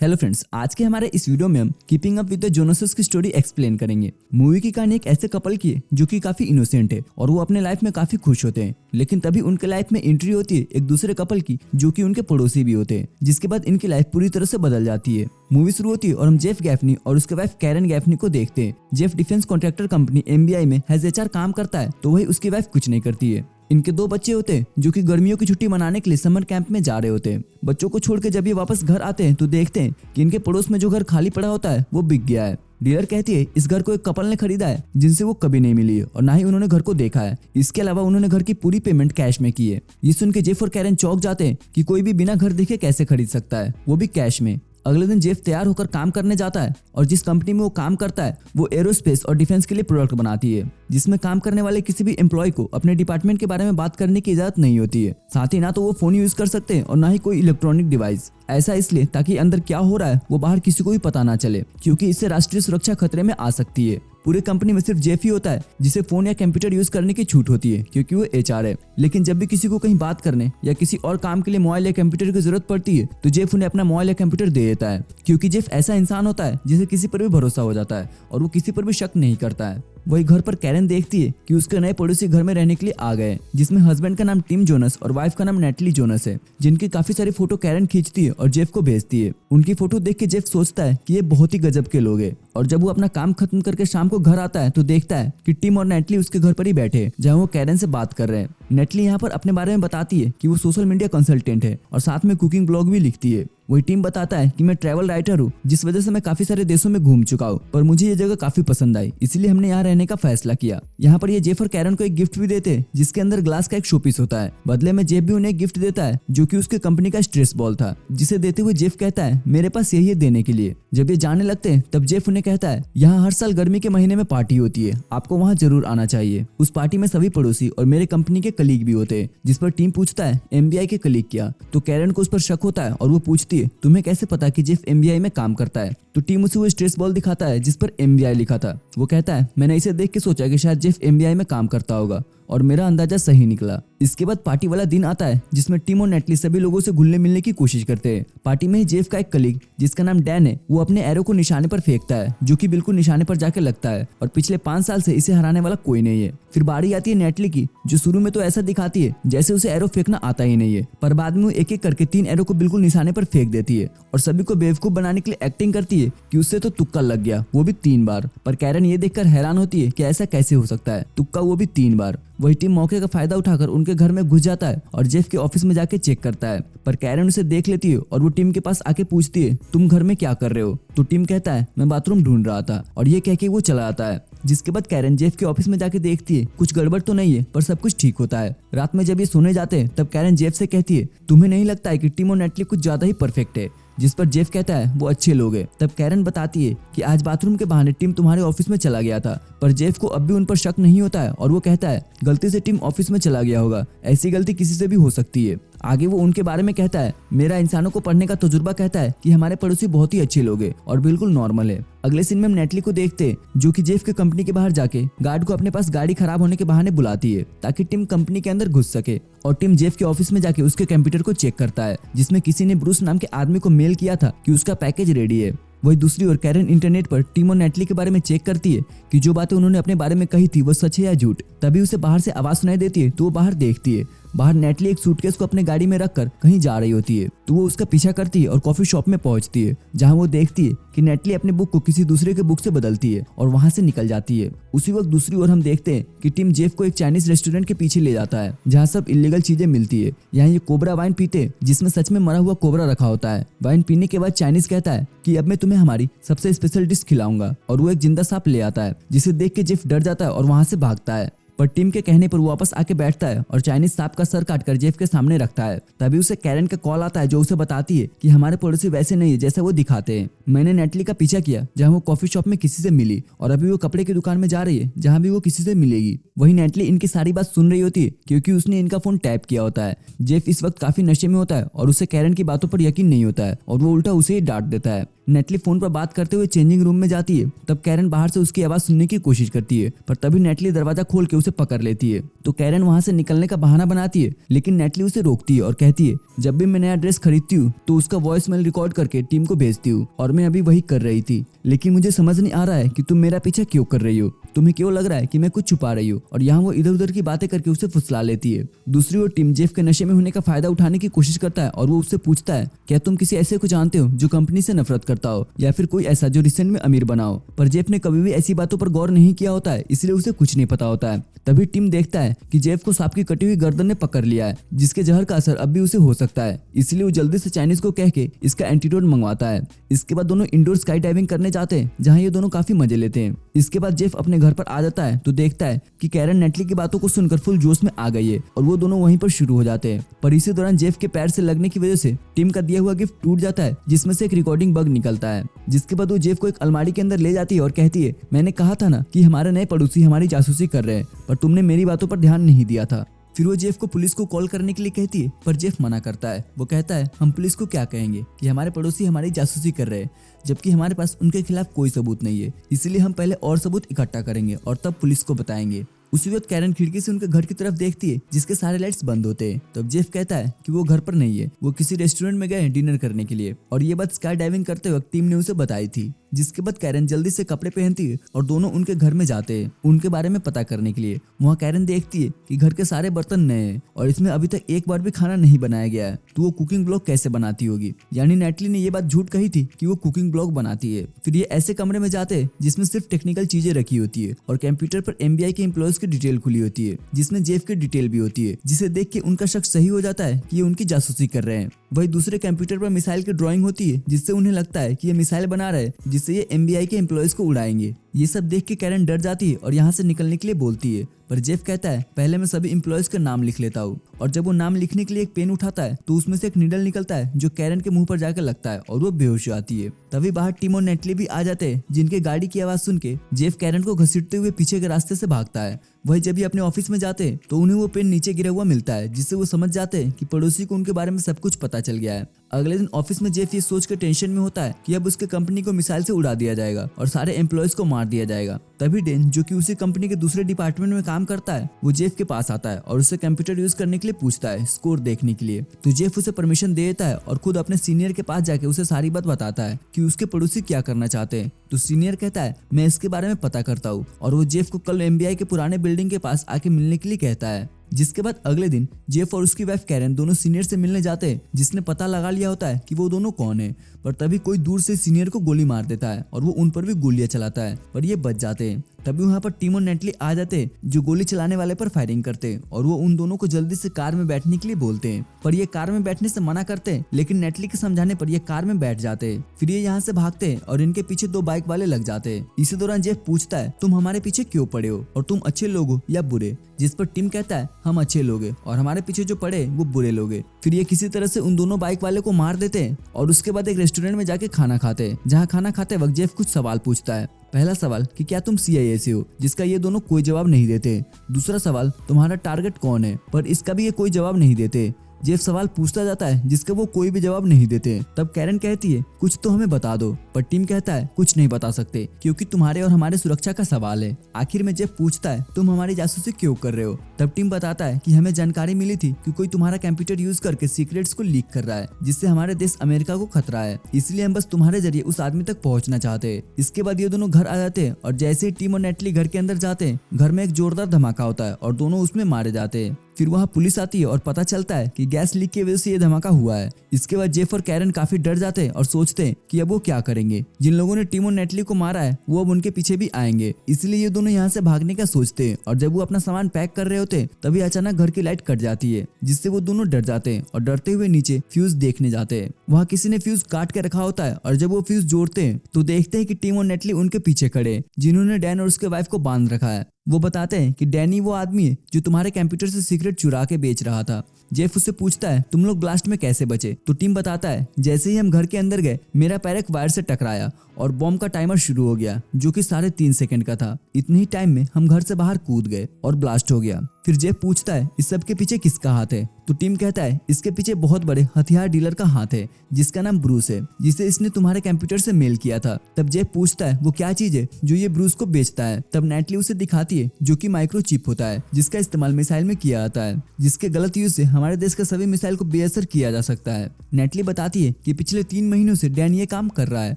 Hello friends, आज के हमारे इस वीडियो में हम कीपिंग अप विद द जोनासेस की स्टोरी एक्सप्लेन करेंगे। मूवी की कहानी एक ऐसे कपल की है जो कि काफी इनोसेंट है और वो अपने लाइफ में काफी खुश होते हैं, लेकिन तभी उनके लाइफ में एंट्री होती है एक दूसरे कपल की जो कि उनके पड़ोसी भी होते हैं, जिसके बाद इनकी लाइफ पूरी तरह से बदल जाती है। मूवी शुरू होती है और हम जेफ गैफनी और उसके वाइफ कैरन गैफनी को देखते हैं। Jeff defence contractor company MBI में एज एचआर काम करता है, तो वही उसकी वाइफ कुछ नहीं करती है। इनके 2 बच्चे होते हैं जो कि गर्मियों की छुट्टी मनाने के लिए समर कैंप में जा रहे होते हैं। बच्चों को छोड़ के जब ये वापस घर आते हैं तो देखते हैं कि इनके पड़ोस में जो घर खाली पड़ा होता है वो बिक गया है। डीलर कहती है इस घर को एक कपल ने खरीदा है जिनसे वो कभी नहीं मिली है और ना ही उन्होंने घर को देखा है। इसके अलावा उन्होंने घर की पूरी पेमेंट कैश में की है। ये सुन के जेफ और कैरन चौंक जाते हैं कि कोई भी बिना घर देखे कैसे खरीद सकता है, वो भी कैश में। अगले दिन जेफ तैयार होकर काम करने जाता है और जिस कंपनी में वो काम करता है वो एरोस्पेस और डिफेंस के लिए प्रोडक्ट बनाती है, जिसमें काम करने वाले किसी भी एम्प्लॉय को अपने डिपार्टमेंट के बारे में बात करने की इजाजत नहीं होती है। साथ ही ना तो वो फोन यूज कर सकते हैं और ना ही कोई इलेक्ट्रॉनिक डिवाइस। ऐसा इसलिए ताकि अंदर क्या हो रहा है वो बाहर किसी को भी पता ना चले, क्योंकि इससे राष्ट्रीय सुरक्षा खतरे में आ सकती है। पूरे कंपनी में सिर्फ जेफ ही होता है जिसे फोन या कंप्यूटर यूज करने की छूट होती है, क्योंकि वो एचआर है। लेकिन जब भी किसी को कहीं बात करने या किसी और काम के लिए मोबाइल या कंप्यूटर की जरूरत पड़ती है तो जेफ उन्हें अपना मोबाइल या कंप्यूटर दे देता है, क्योंकि जेफ ऐसा इंसान होता है जिसे किसी पर भी भरोसा हो जाता है और वो किसी पर भी शक नहीं करता है। वही घर पर कैरन देखती है कि उसके नए पड़ोसी घर में रहने के लिए आ गए, जिसमें हस्बैंड का नाम टिम जोनस और वाइफ का नाम नेटली जोनस है, जिनकी काफी सारी फोटो कैरन खींचती है और जेफ को भेजती है। उनकी फोटो देख के जेफ सोचता है कि ये बहुत ही गजब के लोग हैं। और जब वो अपना काम खत्म करके शाम को घर आता है तो देखता है कि टिम और नेटली उसके घर पर ही बैठे हैं, जहाँ वो कैरन से बात कर रहे हैं। नेटली यहाँ पर अपने बारे में बताती है कि वो सोशल मीडिया कंसल्टेंट है और साथ में कुकिंग ब्लॉग भी लिखती है। वही टीम बताता है कि मैं ट्रैवल राइटर हूँ, जिस वजह से मैं काफी सारे देशों में घूम चुका हूँ, पर मुझे ये जगह काफी पसंद आई, इसलिए हमने यहाँ रहने का फैसला किया। यहाँ पर ये जेफ और कैरन को एक गिफ्ट भी देते हैं जिसके अंदर ग्लास का एक शोपीस होता है। बदले में जेफ भी उन्हें एक गिफ्ट देता है जो कि उसके कंपनी का स्ट्रेस बॉल था, जिसे देते हुए जेफ कहता है मेरे पास यही है देने के लिए। जब ये जाने लगते हैं तब जेफ उन्हें कहता है यहाँ हर साल गर्मी के महीने में पार्टी होती है, आपको वहाँ जरूर आना चाहिए। उस पार्टी में सभी पड़ोसी और मेरे कंपनी के कलीग भी होते हैं। जिस पर टीम पूछता है एमबीआई के कलीग क्या, तो कैरन को उस पर शक होता है और वो पूछती है तुम्हें कैसे पता कि जेफ एमबीआई में काम करता है। तो टीम उसे वो स्ट्रेस बॉल दिखाता है जिस पर एमबीआई लिखा था। वो कहता है मैंने इसे देख के सोचा कि शायद जेफ एमबीआई में काम करता होगा और मेरा अंदाजा सही निकला। इसके बाद पार्टी वाला दिन आता है जिसमें टिम और नेटली सभी लोगों से घुलने मिलने की कोशिश करते हैं। पार्टी में ही जेफ का एक कलीग जिसका नाम डैन है वो अपने एरो को निशाने पर फेंकता है, जो कि बिल्कुल निशाने पर जाके लगता है और पिछले 5 साल से इसे हराने वाला कोई नहीं है। फिर बारी आती है नेटली की, जो शुरू में तो ऐसा दिखाती है जैसे उसे एरो फेंकना आता ही नहीं है, पर बाद में वो एक एक करके 3 एरो को बिल्कुल निशाने पर फेंक देती है और सभी को बेवकूफ बनाने के लिए एक्टिंग करती है कि उससे तो तुक्का लग गया, वो भी 3 बार। पर कैरन ये देखकर हैरान होती है कि ऐसा कैसे हो सकता है, तुक्का वो भी 3 बार। वही टीम मौके का फायदा उठाकर उनके घर में घुस जाता है और जेफ के ऑफिस में जाके चेक करता है, पर कैरन उसे देख लेती है और वो टीम के पास आके पूछती है तुम घर में क्या कर रहे हो। तो टीम कहता है मैं बाथरूम ढूंढ रहा था, और ये कह के वो चला आता है। जिसके बाद कैरन जेफ के ऑफिस में जाके देखती है कुछ गड़बड़ तो नहीं है, पर सब कुछ ठीक होता है। रात में जब ये सोने जाते हैं तब कैरन जेफ से कहती है तुम्हें नहीं लगता है कि टिम और नेटली कुछ ज्यादा ही परफेक्ट है, जिस पर जेफ कहता है वो अच्छे लोग हैं। तब कैरन बताती है कि आज बाथरूम के बहाने टिम तुम्हारे ऑफिस में चला गया था, पर जेफ को अब भी उन पर शक नहीं होता है और वो कहता है गलती से टिम ऑफिस में चला गया होगा, ऐसी गलती किसी से भी हो सकती है। आगे वो उनके बारे में कहता है मेरा इंसानों को पढ़ने का तजुर्बा कहता है कि हमारे पड़ोसी बहुत ही अच्छे लोग हैं और बिल्कुल नॉर्मल है। अगले सीन में हम नेटली को देखते हैं जो कि जेफ के कंपनी के बाहर जाके गार्ड को अपने पास गाड़ी खराब होने के बहाने बुलाती है ताकि टिम कंपनी के अंदर घुस सके, और टिम जेफ के ऑफिस में जाके उसके कंप्यूटर को चेक करता है जिसमें किसी ने ब्रूस नाम के आदमी को मेल किया था कि उसका पैकेज रेडी है। वही दूसरी ओर कैरन इंटरनेट पर टिम और नेटली के बारे में चेक करती है कि जो बातें उन्होंने अपने बारे में कही थी वो सच है या झूठ। तभी उसे बाहर से आवाज सुनाई देती है तो वो बाहर देखती है। बाहर नेटली एक सूटकेस को अपने गाड़ी में रखकर कहीं जा रही होती है, तो वो उसका पीछा करती है और कॉफी शॉप में पहुंचती है, जहां वो देखती है कि नेटली अपने बुक को किसी दूसरे के बुक से बदलती है और वहां से निकल जाती है। उसी वक्त दूसरी ओर हम देखते हैं कि टिम जेफ को एक चाइनीज रेस्टोरेंट के पीछे ले जाता है जहाँ सब इलीगल चीजें मिलती है। यहाँ ये कोबरा वाइन पीते हैं जिसमें सच में मरा हुआ कोबरा रखा होता है। वाइन पीने के बाद चाइनीज कहता है कि अब मैं तुम्हें हमारी सबसे स्पेशल डिश खिलाऊंगा, और वो एक जिंदा सांप ले आता है, जिसे देख के जेफ डर जाता है और वहां से भागता है। पर टीम के कहने पर वो वापस आके बैठता है और चाइनीज सांप का सर काटकर जेफ के सामने रखता है। तभी उसे कैरन का कॉल आता है जो उसे बताती है कि हमारे पड़ोसी वैसे नहीं है जैसा वो दिखाते हैं। मैंने नेटली का पीछा किया जहाँ वो कॉफी शॉप में किसी से मिली, और अभी वो कपड़े की दुकान में जा रही है जहाँ भी वो किसी से मिलेगी। वही नेटली इनकी सारी बात सुन रही होती है क्योंकि उसने इनका फोन टैप किया होता है। जेफ इस वक्त काफी नशे में होता है और उसे कैरन की बातों पर यकीन नहीं होता है और वो उल्टा उसे ही डांट देता है। नेटली फोन पर बात करते हुए चेंजिंग रूम में जाती है। तब कैरन बाहर से उसकी आवाज सुनने की कोशिश करती है, पर तभी नेटली दरवाजा खोल के उसे पकड़ लेती है। तो कैरन वहां से निकलने का बहाना बनाती है, लेकिन नेटली उसे रोकती है और कहती है जब भी मैं नया ड्रेस खरीदती हूँ तो उसका वॉइस मेल रिकॉर्ड करके टीम को भेजती हूँ, और मैं अभी वही कर रही थी। लेकिन मुझे समझ नहीं आ रहा है कि तुम मेरा पीछा क्यों कर रही हो। तुम्हें क्यों लग रहा है कि मैं कुछ छुपा रही हूँ। और यहाँ वो इधर उधर की बातें करके उसे फुसला लेती है। दूसरी ओर टीम जेफ के नशे में होने का फायदा उठाने की कोशिश करता है और वो उससे पूछता है क्या तुम किसी ऐसे को जानते हो जो कंपनी से नफरत करता हो, या फिर कोई ऐसा जो रिसेंट में अमीर बना हो। पर जेफ ने कभी भी ऐसी बातों पर गौर नहीं किया होता है, इसलिए उसे कुछ नहीं पता होता है। तभी टीम देखता है कि जेफ को सांप की कटी हुई गर्दन ने पकड़ लिया है, जिसके जहर का असर अब भी उसे हो सकता है। इसलिए वो जल्दी से चाइनीज को कह के इसका एंटीडोट मंगवाता है। इसके बाद दोनों इंडोर स्काई डाइविंग करने जाते हैं, जहाँ ये दोनों काफी मजे लेते हैं। इसके बाद जेफ अपने घर पर आ जाता है तो देखता है कि कैरन नेटली की बातों को सुनकर फुल जोश में आ गई है, और वो दोनों वहीं पर शुरू हो जाते हैं। पर इसी दौरान जेफ के पैर से लगने की वजह से टीम का दिया हुआ गिफ्ट टूट जाता है, जिसमें से एक रिकॉर्डिंग बग निकलता है। जिसके बाद वो जेफ को एक अलमारी के अंदर ले जाती है और कहती है मैंने कहा था ना कि हमारे नए पड़ोसी हमारी जासूसी कर रहे हैं, पर तुमने मेरी बातों पर ध्यान नहीं दिया था। फिर वो जेफ को पुलिस को कॉल करने के लिए कहती है, पर जेफ मना करता है। वो कहता है हम पुलिस को क्या कहेंगे कि हमारे पड़ोसी हमारी जासूसी कर रहे हैं, जबकि हमारे पास उनके खिलाफ कोई सबूत नहीं है। इसलिए हम पहले और सबूत इकट्ठा करेंगे और तब पुलिस को बताएंगे। उसी वक्त कैरन खिड़की से उनके घर की तरफ देखती है, जिसके सारे लाइट्स बंद होते हैं। तब जेफ कहता है कि वो घर पर नहीं है, वो किसी रेस्टोरेंट में गए हैं डिनर करने के लिए, और ये बात स्काई डाइविंग करते वक्त टीम ने उसे बताई थी। जिसके बाद कैरन जल्दी से कपड़े पहनती है और दोनों उनके घर में जाते हैं उनके बारे में पता करने के लिए। वहाँ कैरन देखती है कि घर के सारे बर्तन नए हैं और इसमें अभी तक एक बार भी खाना नहीं बनाया गया है, तो वो कुकिंग ब्लॉग कैसे बनाती होगी। यानी नेटली ने ये बात झूठ कही थी कि वो कुकिंग ब्लॉग बनाती है। फिर ये ऐसे कमरे में जाते हैं जिसमें सिर्फ टेक्निकल चीजें रखी होती है और कंप्यूटर पर एमबीआई के एम्प्लॉयज की डिटेल खुली होती है, जिसमें जेफ की डिटेल भी होती है, जिसे देख के उनका शक सही हो जाता है कि ये उनकी जासूसी कर रहे हैं। वही दूसरे कंप्यूटर पर मिसाइल की ड्राइंग होती है, जिससे उन्हें लगता है कि ये मिसाइल बना रहे हैं जिससे ये एमबीआई के एम्प्लॉयज को उड़ाएंगे। ये सब देख के कैरन डर जाती है और यहाँ से निकलने के लिए बोलती है, पर जेफ कहता है पहले मैं सभी एम्प्लॉयज का नाम लिख लेता हूँ। और जब वो नाम लिखने के लिए एक पेन उठाता है तो उसमें से एक नीडल निकलता है जो कैरन के मुंह पर जाकर लगता है और वो बेहोश हो जाती है। तभी बाहर टीम और नेटली भी आ जाते हैं, जिनके गाड़ी की आवाज सुन के जेफ कैरन को घसीटते हुए पीछे के रास्ते से भागता है। वही जब ये अपने ऑफिस में जाते हैं तो उन्हें वो पेन नीचे गिरा हुआ मिलता है, जिससे वो समझ जाते हैं कि पड़ोसी को उनके बारे में सब कुछ पता चल गया है। अगले दिन ऑफिस में जेफ ये सोच कर टेंशन में होता है कि अब उसके कंपनी को मिसाइल से उड़ा दिया जाएगा और सारे एम्प्लॉयज को मार दिया जाएगा। तभी डेन, जो कि उसी कंपनी के दूसरे डिपार्टमेंट में काम करता है, वो जेफ के पास आता है और उससे कंप्यूटर यूज करने के लिए पूछता है, स्कोर देखने के लिए। तो जेफ उसे परमिशन दे देता है और खुद अपने सीनियर के पास जाके उसे सारी बात बताता है कि उसके पड़ोसी क्या करना चाहते हैं। तो सीनियर कहता है मैं इसके बारे में पता करता हूँ, और वो जेफ को कल एमबीआई के पुराने बिल्डिंग के पास आके मिलने के लिए कहता है। जिसके बाद अगले दिन जेफ और उसकी वाइफ कैरन दोनों सीनियर से मिलने जाते हैं, जिसने पता लगा लिया होता है कि वो दोनों कौन है। पर तभी कोई दूर से सीनियर को गोली मार देता है और वो उन पर भी गोलियां चलाता है, पर ये बच जाते हैं। तभी वहाँ पर टीम और नेटली आ जाते हैं, जो गोली चलाने वाले पर फायरिंग करते हैं, और वो उन दोनों को जल्दी से कार में बैठने के लिए बोलते हैं। पर ये कार में बैठने से मना करते हैं, लेकिन नेटली के समझाने पर ये कार में बैठ जाते हैं। फिर ये यहाँ से भागते हैं और इनके पीछे दो बाइक वाले लग जाते हैं। इसी दौरान जेफ पूछता है तुम हमारे पीछे क्यों पड़े हो और तुम अच्छे लोग हो या बुरे। जिस पर टीम कहता है हम अच्छे लोग हैं और हमारे पीछे जो पड़े वो बुरे लोग हैं। फिर ये किसी तरह से उन दोनों बाइक वाले को मार देते हैं और उसके बाद एक रेस्टोरेंट में जाके खाना खाते हैं, जहाँ खाना खाते वक्त जेफ कुछ सवाल पूछता है। पहला सवाल कि क्या तुम CIA से हो, जिसका ये दोनों कोई जवाब नहीं देते। दूसरा सवाल तुम्हारा टारगेट कौन है, पर इसका भी ये कोई जवाब नहीं देते। जेफ सवाल पूछता जाता है जिसका वो कोई भी जवाब नहीं देते। तब कैरन कहती है कुछ तो हमें बता दो, पर टीम कहता है कुछ नहीं बता सकते क्योंकि तुम्हारे और हमारे सुरक्षा का सवाल है। आखिर में जेफ पूछता है तुम हमारी जासूसी क्यों कर रहे हो। तब टीम बताता है कि हमें जानकारी मिली थी कि कोई तुम्हारा कंप्यूटर यूज करके सीक्रेट्स को लीक कर रहा है, जिससे हमारे देश अमेरिका को खतरा है, इसलिए हम बस तुम्हारे जरिए उस आदमी तक पहुंचना चाहते हैं। इसके बाद ये दोनों घर आ जाते हैं और जैसे ही टीम और नेटली घर के अंदर जाते हैं, घर में एक जोरदार धमाका होता है और दोनों उसमें मारे जाते हैं। फिर वहाँ पुलिस आती है और पता चलता है कि गैस लीक की वजह से ये धमाका हुआ है। इसके बाद जेफ और कैरन काफी डर जाते हैं और सोचते हैं कि अब वो क्या करेंगे। जिन लोगों ने टीम और नेटली को मारा है वो अब उनके पीछे भी आएंगे, इसलिए ये दोनों यहाँ से भागने का सोचते हैं। और जब वो अपना सामान पैक कर रहे होते हैं तभी अचानक घर की लाइट कट जाती है, जिससे वो दोनों डर जाते हैं और डरते हुए नीचे फ्यूज देखने जाते हैं। वहाँ किसी ने फ्यूज काट के रखा होता है और जब वो फ्यूज जोड़ते हैं तो देखते हैं कि टीम और नेटली उनके पीछे खड़े, जिन्होंने डैन और उसके वाइफ को बांध रखा है। वो बताते हैं कि डैनी वो आदमी है जो तुम्हारे कंप्यूटर से सीक्रेट चुरा के बेच रहा था। जेफ उससे पूछता है तुम लोग ब्लास्ट में कैसे बचे। तो टीम बताता है जैसे ही हम घर के अंदर गए मेरा पैर एक वायर से टकराया और बॉम्ब का टाइमर शुरू हो गया, जो कि 3.5 सेकंड का था। इतने ही टाइम में हम घर से बाहर कूद गए और ब्लास्ट हो गया। फिर जेफ पूछता है इस सब के पीछे किसका हाथ है, तो टिम कहता है इसके पीछे बहुत बड़े हथियार डीलर का हाथ है जिसका नाम ब्रूस है, जिसे इसने तुम्हारे कंप्यूटर से मेल किया था। तब जेफ पूछता है वो क्या चीज है जो ये ब्रूस को बेचता है। तब नेटली उसे दिखाती है जो कि माइक्रोचिप होता है जिसका इस्तेमाल मिसाइल में किया जाता है, जिसके गलत यूज से हमारे देश का सभी मिसाइल को बेअसर किया जा सकता है। नेटली बताती है कि पिछले 3 महीनों से डैन ये काम कर रहा है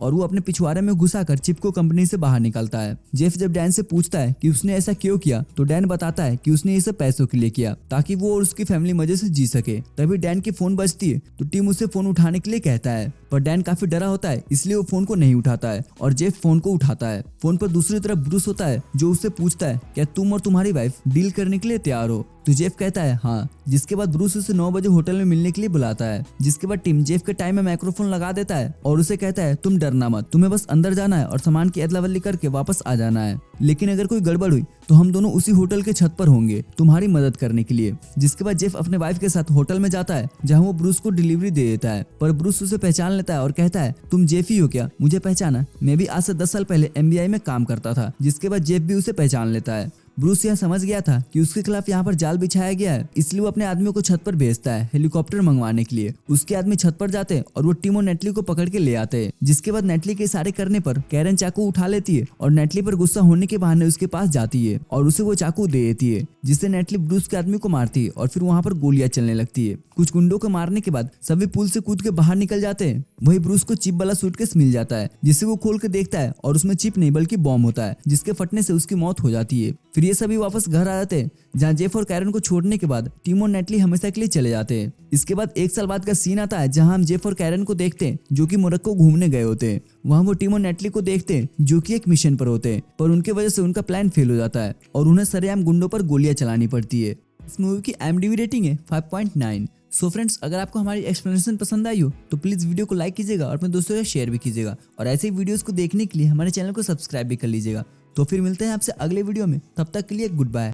और वो अपने पिछवाड़े में घुसाकर चिप को कंपनी से बाहर निकालता है। जेफ जब डैन से पूछता है कि उसने ऐसा क्यों किया तो डैन बताता है कि उसने ये सब पैसों के लिए किया ताकि वो और उसकी फैमिली मजे से जी सके। तभी डैन की फोन बजती है तो टिम उसे फोन उठाने के लिए कहता है, पर डैन काफी डरा होता है इसलिए वो फोन को नहीं उठाता है और जेफ फोन को उठाता है। फोन पर दूसरी तरफ ब्रूस होता है जो उससे पूछता है क्या तुम और तुम्हारी वाइफ डील करने के लिए तैयार हो, तो जेफ कहता है हाँ। जिसके बाद ब्रूस उसे 9 बजे होटल में मिलने के लिए बुलाता है। जिसके बाद टिम जेफ के टाइम में माइक्रोफोन लगा देता है और उसे कहता है तुम डरना मत, तुम्हें बस अंदर जाना है और सामान की अदला बदली करके वापस आ जाना है, लेकिन अगर कोई गड़बड़ हुई तो हम दोनों उसी होटल के छत पर होंगे तुम्हारी मदद करने के लिए। जिसके बाद जेफ अपने वाइफ के साथ होटल में जाता है जहाँ वो ब्रूस को डिलीवरी दे देता है, पर ब्रूस उसे पहचान लेता है और कहता है तुम जेफ ही हो क्या, मुझे पहचाना, मैं भी आज से 10 साल पहले एमबीआई में काम करता था। जिसके बाद जेफ भी उसे पहचान लेता है। ब्रूस यह समझ गया था कि उसके खिलाफ यहाँ पर जाल बिछाया गया है, इसलिए वो अपने आदमियों को छत पर भेजता है हेलीकॉप्टर मंगवाने के लिए। उसके आदमी छत पर जाते हैं और वो टिम और नेटली को पकड़ के ले आते हैं। जिसके बाद नेटली के इशारे करने पर कैरन चाकू उठा लेती है और नेटली पर गुस्सा होने के बहाने उसके पास जाती है और उसे वो चाकू दे देती है, जिससे नेटली ब्रूस के आदमी को मारती है और फिर वहाँ पर गोलियां चलने लगती है। कुछ गुंडों को मारने के बाद सभी पुल से कूद के बाहर निकल जाते हैं। वही ब्रूस को चिप वाला सूटकेस मिल जाता है जिसे वो खोल के देखता है और उसमें चिप नहीं बल्कि बॉम्ब होता है, जिसके फटने से उसकी मौत हो जाती है। फिर ये सभी वापस घर आ जाते हैं जहाँ जेफ और कैरन को छोड़ने के बाद टिम और नेटली हमेशा के लिए चले जाते हैं। इसके बाद 1 साल बाद का सीन आता है जहाँ हम जेफ और कैरन को देखते हैं जो कि मोरक्को घूमने गए होते हैं। वहाँ वो टिम और नेटली को देखते हैं जो कि एक मिशन पर होते हैं, पर उनके वजह से उनका प्लान फेल हो जाता है और उन्हें सरेआम गुंडों पर गोलियां चलानी पड़ती है। इस मूवी की IMDb रेटिंग है 5.9। सो फ्रेंड्स, अगर आपको हमारी एक्सप्लेनेशन पसंद आई हो तो प्लीज वीडियो को लाइक कीजिएगा और अपने दोस्तों के साथ शेयर भी कीजिएगा और ऐसे ही वीडियोस को देखने के लिए हमारे चैनल को सब्सक्राइब भी कर लीजिएगा। तो फिर मिलते हैं आपसे अगले वीडियो में, तब तक के लिए गुड बाय।